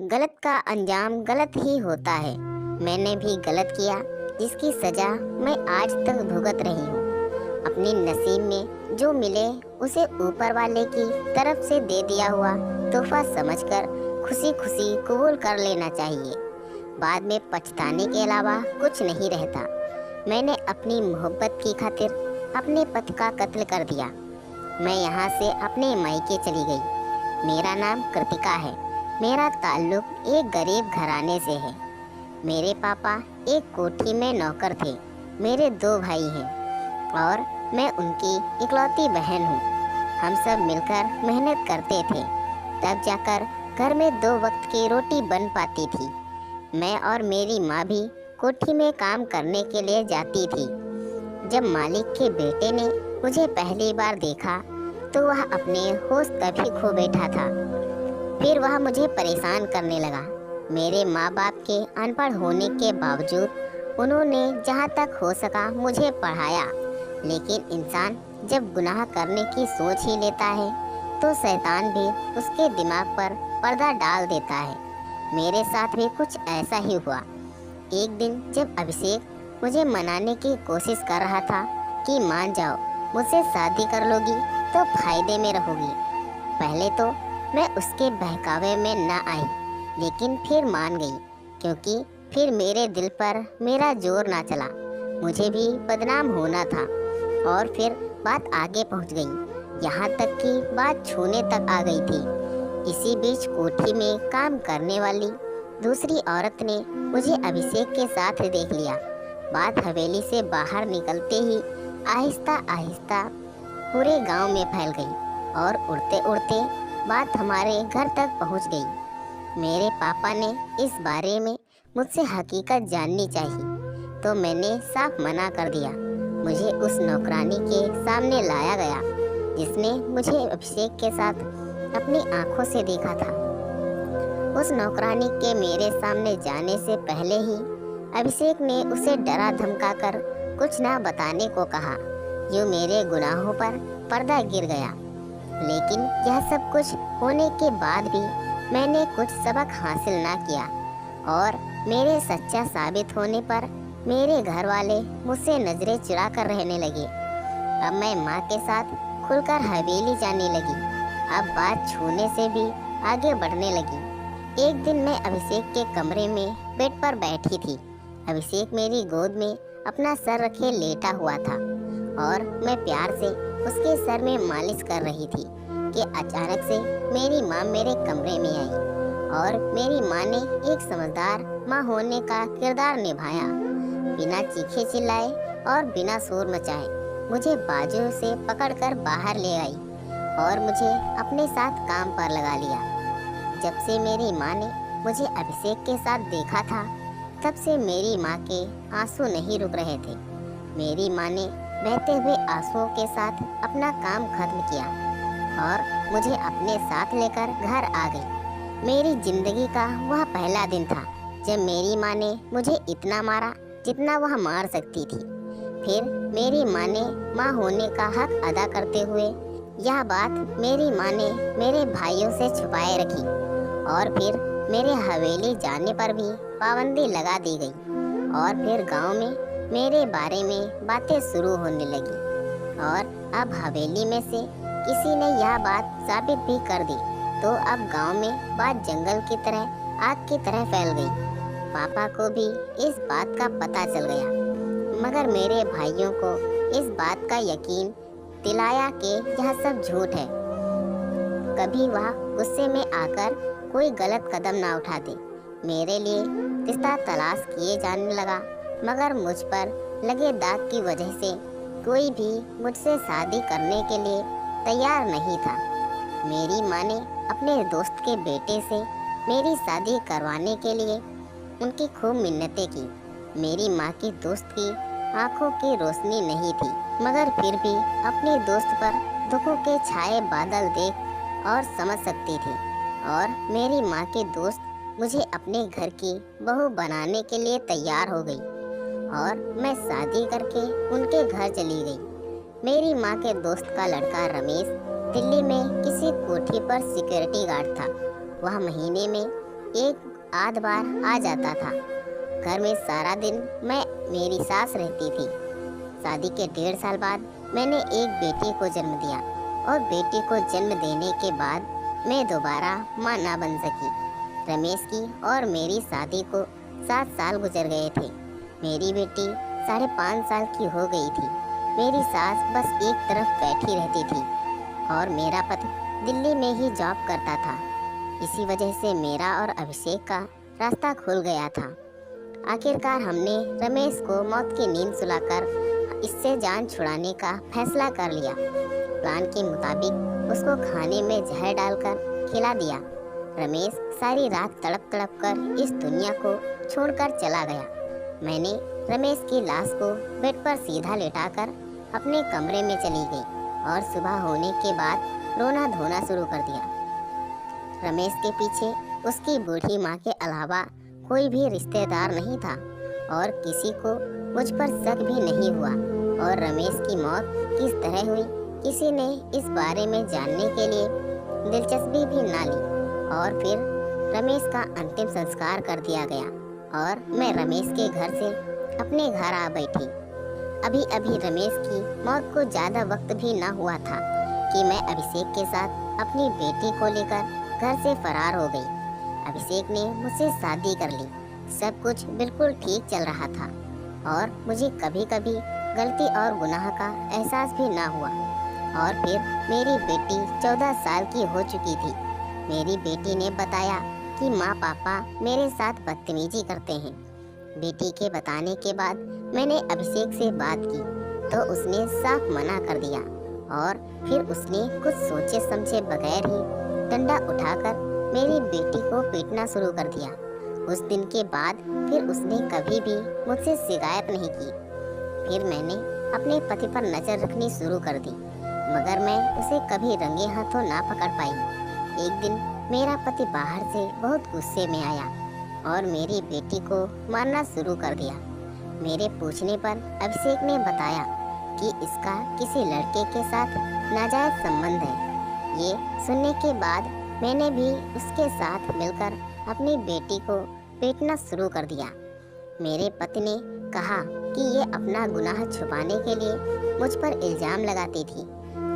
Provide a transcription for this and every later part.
गलत का अंजाम गलत ही होता है। मैंने भी गलत किया, जिसकी सजा मैं आज तक भुगत रही हूँ। अपने नसीब में जो मिले उसे ऊपर वाले की तरफ से दे दिया हुआ तोहफा समझकर खुशी खुशी कबूल कर लेना चाहिए। बाद में पछताने के अलावा कुछ नहीं रहता। मैंने अपनी मोहब्बत की खातिर अपने पति का कत्ल कर दिया। मैं यहाँ से अपने मायके चली गई। मेरा नाम कृतिका है। मेरा ताल्लुक एक गरीब घराने से है। मेरे पापा एक कोठी में नौकर थे। मेरे 2 भाई हैं और मैं उनकी इकलौती बहन हूँ। हम सब मिलकर मेहनत करते थे, तब जाकर घर में 2 वक्त की रोटी बन पाती थी। मैं और मेरी माँ भी कोठी में काम करने के लिए जाती थी। जब मालिक के बेटे ने मुझे पहली बार देखा तो वह अपने होश तभी खो बैठा था। फिर वह मुझे परेशान करने लगा। मेरे माँ बाप के अनपढ़ होने के बावजूद उन्होंने जहाँ तक हो सका मुझे पढ़ाया। लेकिन इंसान जब गुनाह करने की सोच ही लेता है तो शैतान भी उसके दिमाग पर पर्दा डाल देता है। मेरे साथ भी कुछ ऐसा ही हुआ। एक दिन जब अभिषेक मुझे मनाने की कोशिश कर रहा था कि मान जाओ, मुझसे शादी कर लोगी तो फायदे में रहोगी। पहले तो मैं उसके बहकावे में न आई, लेकिन फिर मान गई, क्योंकि फिर मेरे दिल पर मेरा जोर ना चला। मुझे भी बदनाम होना था। और फिर बात आगे पहुंच गई, यहाँ तक कि बात छूने तक आ गई थी। इसी बीच कोठी में काम करने वाली दूसरी औरत ने मुझे अभिषेक के साथ देख लिया। बात हवेली से बाहर निकलते ही आहिस्ता आहिस्ता पूरे गांव में फैल गई और उड़ते उड़ते बात हमारे घर तक पहुंच गई। मेरे पापा ने इस बारे में मुझसे हकीकत जाननी चाहिए, तो मैंने साफ मना कर दिया। मुझे उस नौकरानी के सामने लाया गया जिसने मुझे अभिषेक के साथ अपनी आंखों से देखा था। उस नौकरानी के मेरे सामने जाने से पहले ही अभिषेक ने उसे डरा धमका कर कुछ ना बताने को कहा। यूँ मेरे गुनाहों पर पर्दा गिर गया। लेकिन यह सब कुछ होने के बाद भी मैंने कुछ सबक हासिल ना किया और मेरे सच्चा साबित होने पर मेरे घर वाले मुझसे नजरें चुरा कर रहने लगे। अब मैं माँ के साथ खुलकर हवेली जाने लगी। अब बात छूने से भी आगे बढ़ने लगी। एक दिन मैं अभिषेक के कमरे में बेड पर बैठी थी। अभिषेक मेरी गोद में अपना सर रखे लेटा हुआ था और मैं प्यार से उसके सर में मालिश कर रही थी कि अचानक से मेरी माँ मेरे कमरे में आई और मेरी माँ ने एक समझदार माँ होने का किरदार निभाया। बिना चीखे चिल्लाए और बिना शोर मचाए मुझे बाजू से पकड़कर बाहर ले आई और मुझे अपने साथ काम पर लगा लिया। जब से मेरी माँ ने मुझे अभिषेक के साथ देखा था, तब से मेरी माँ के आंसू नहीं रुक रहे थे। मेरी माँ ने बहते हुए आंसुओं के साथ अपना काम खत्म किया और मुझे अपने साथ लेकर घर आ गई। मेरी जिंदगी का वह पहला दिन था जब मेरी माँ ने मुझे इतना मारा जितना वह मार सकती थी। फिर मेरी माँ ने माँ होने का हक अदा करते हुए यह बात मेरी माँ ने मेरे भाइयों से छुपाए रखी और फिर मेरे हवेली जाने पर भी पाबंदी लगा दी गई। और फिर गांव में मेरे बारे में बातें शुरू होने लगी और अब हवेली में से किसी ने यह बात साबित भी कर दी, तो अब गांव में बात जंगल की तरह आग की तरह फैल गई। पापा को भी इस बात का पता चल गया, मगर मेरे भाइयों को इस बात का यकीन दिलाया कि यह सब झूठ है। कभी वह गुस्से में आकर कोई गलत कदम ना उठाते। मेरे लिए रिश्ता तलाश किए जाने लगा, मगर मुझ पर लगे दाग की वजह से कोई भी मुझसे शादी करने के लिए तैयार नहीं था। मेरी माँ ने अपने दोस्त के बेटे से मेरी शादी करवाने के लिए उनकी खूब मिन्नतें की। मेरी माँ की दोस्त की आंखों की रोशनी नहीं थी, मगर फिर भी अपने दोस्त पर दुखों के छाए बादल देख और समझ सकती थी। और मेरी माँ के दोस्त मुझे अपने घर की बहू बनाने के लिए तैयार हो गई और मैं शादी करके उनके घर चली गई। मेरी माँ के दोस्त का लड़का रमेश दिल्ली में किसी कोठी पर सिक्योरिटी गार्ड था। वह महीने में एक आध बार आ जाता था। घर में सारा दिन मेरी सास रहती थी। शादी के 1.5 साल बाद मैंने एक बेटी को जन्म दिया और बेटी को जन्म देने के बाद मैं दोबारा मां ना बन सकी। रमेश की और मेरी शादी को 7 साल गुजर गए थे। मेरी बेटी 5.5 साल की हो गई थी। मेरी सास बस एक तरफ बैठी रहती थी और मेरा पति दिल्ली में ही जॉब करता था। इसी वजह से मेरा और अभिषेक का रास्ता खुल गया था। आखिरकार हमने रमेश को मौत की नींद सुलाकर इससे जान छुड़ाने का फैसला कर लिया। प्लान के मुताबिक उसको खाने में जहर डालकर खिला दिया। रमेश सारी रात तड़प तड़प कर इस दुनिया को छोड़कर चला गया। मैंने रमेश की लाश को बेड पर सीधा लेटाकर अपने कमरे में चली गई और सुबह होने के बाद रोना धोना शुरू कर दिया। रमेश के पीछे उसकी बूढ़ी माँ के अलावा कोई भी रिश्तेदार नहीं था और किसी को मुझ पर शक भी नहीं हुआ। और रमेश की मौत किस तरह हुई किसी ने इस बारे में जानने के लिए दिलचस्पी भी ना ली। और फिर रमेश का अंतिम संस्कार कर दिया गया और मैं रमेश के घर से अपने घर आ बैठी। अभी अभी रमेश की मौत को ज़्यादा वक्त भी ना हुआ था कि मैं अभिषेक के साथ अपनी बेटी को लेकर घर से फरार हो गई। अभिषेक ने मुझसे शादी कर ली। सब कुछ बिल्कुल ठीक चल रहा था और मुझे कभी कभी गलती और गुनाह का एहसास भी ना हुआ। और फिर मेरी बेटी 14 साल की हो चुकी थी। मेरी बेटी ने बताया कि माँ पापा मेरे साथ बदतमीजी करते हैं। बेटी के बताने के बाद मैंने अभिषेक से बात की तो उसने साफ मना कर दिया और फिर उसने कुछ सोचे समझे बगैर ही डंडा उठाकर मेरी बेटी को पीटना शुरू कर दिया। उस दिन के बाद फिर उसने कभी भी मुझसे शिकायत नहीं की। फिर मैंने अपने पति पर नजर रखनी शुरू कर दी, मगर मैं उसे कभी रंगे हाथों ना पकड़ पाई। एक दिन मेरा पति बाहर से बहुत गुस्से में आया और मेरी बेटी को मारना शुरू कर दिया। मेरे पूछने पर अभिषेक ने बताया कि इसका किसी लड़के के साथ नाजायज संबंध है। ये सुनने के बाद मैंने भी उसके साथ मिलकर अपनी बेटी को पीटना शुरू कर दिया। मेरे पति ने कहा कि ये अपना गुनाह छुपाने के लिए मुझ पर इल्जाम लगाती थी,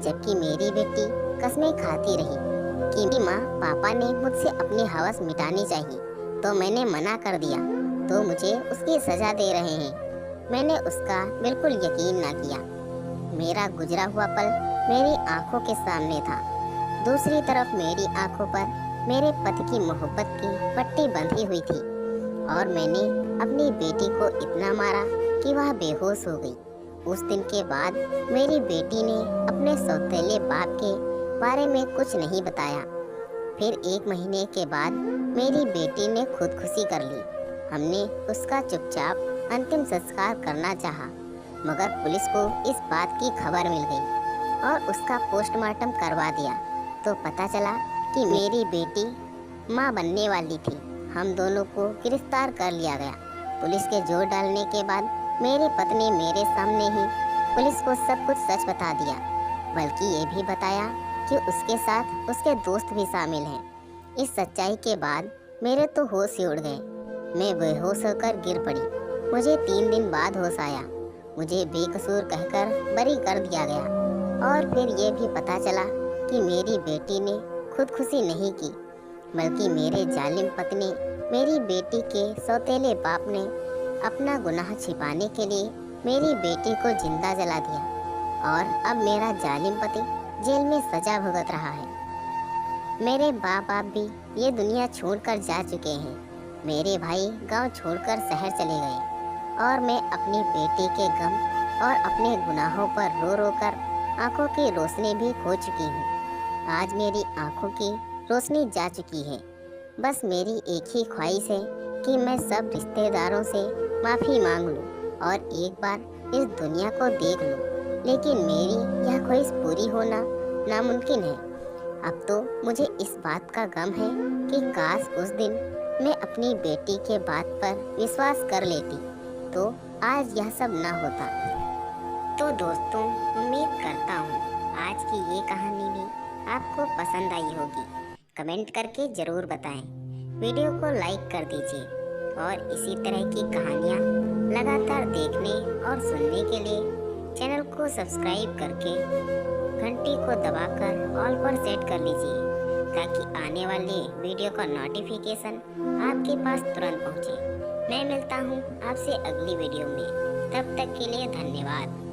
जबकि मेरी बेटी कसमें खाती रही कि माँ पापा ने मुझसे अपनी हवस मिटानी चाहिए। तो मैंने मना कर दिया तो मुझे उसकी सजा दे रहे हैं। मैंने उसका बिल्कुल यकीन ना किया। मेरा गुजरा हुआ पल मेरी आंखों के सामने था। दूसरी तरफ मेरी आंखों पर मेरे पति की मोहब्बत की पट्टी बंधी हुई थी और मैंने अपनी बेटी को इतना मारा कि वह बेहोश हो गई। उस दिन के बाद मेरी बेटी ने अपने सौतेले बाप के बारे में कुछ नहीं बताया। फिर 1 महीने के बाद मेरी बेटी ने खुदकुशी कर ली। हमने उसका चुपचाप अंतिम संस्कार करना चाहा, मगर पुलिस को इस बात की खबर मिल गई और उसका पोस्टमार्टम करवा दिया तो पता चला कि मेरी बेटी माँ बनने वाली थी। हम दोनों को गिरफ्तार कर लिया गया। पुलिस के जोर डालने के बाद मेरी पत्नी मेरे सामने ही पुलिस को सब कुछ सच बता दिया, बल्कि ये भी बताया कि उसके साथ उसके दोस्त भी शामिल हैं। इस सच्चाई के बाद मेरे तो होश ही उड़ गए। मैं बेहोश होकर गिर पड़ी। मुझे 3 दिन बाद होश आया। मुझे बेकसूर कहकर बरी कर दिया गया और फिर ये भी पता चला कि मेरी बेटी ने खुदकुशी नहीं की, बल्कि मेरे जालिम पति ने मेरी बेटी के सौतेले बाप ने अपना गुनाह छिपाने के लिए मेरी बेटी को जिंदा जला दिया और अब मेरा जालिम पति जेल में सजा भुगत रहा है। मेरे बाप भी ये दुनिया छोड़कर जा चुके हैं। मेरे भाई गांव छोड़कर शहर चले गए और मैं अपनी बेटी के गम और अपने गुनाहों पर रो रो कर आँखों की रोशनी भी खो चुकी हूँ। आज मेरी आँखों की रोशनी जा चुकी है। बस मेरी एक ही ख्वाहिश है कि मैं सब रिश्तेदारों से माफ़ी मांग लूँ और एक बार इस दुनिया को देख लूँ, लेकिन मेरी यह ख्वाहिश पूरी होना नामुमकिन है। अब तो मुझे इस बात का गम है कि काश उस दिन मैं अपनी बेटी के बात पर विश्वास कर लेती तो आज यह सब ना होता। तो दोस्तों, उम्मीद करता हूँ आज की ये कहानी भी आपको पसंद आई होगी। कमेंट करके ज़रूर बताएं। वीडियो को लाइक कर दीजिए और इसी तरह की कहानियाँ लगातार देखने और सुनने के लिए चैनल को सब्सक्राइब करके घंटी को दबाकर ऑल पर सेट कर लीजिए ताकि आने वाले वीडियो का नोटिफिकेशन आपके पास तुरंत पहुंचे। मैं मिलता हूं आपसे अगली वीडियो में, तब तक के लिए धन्यवाद।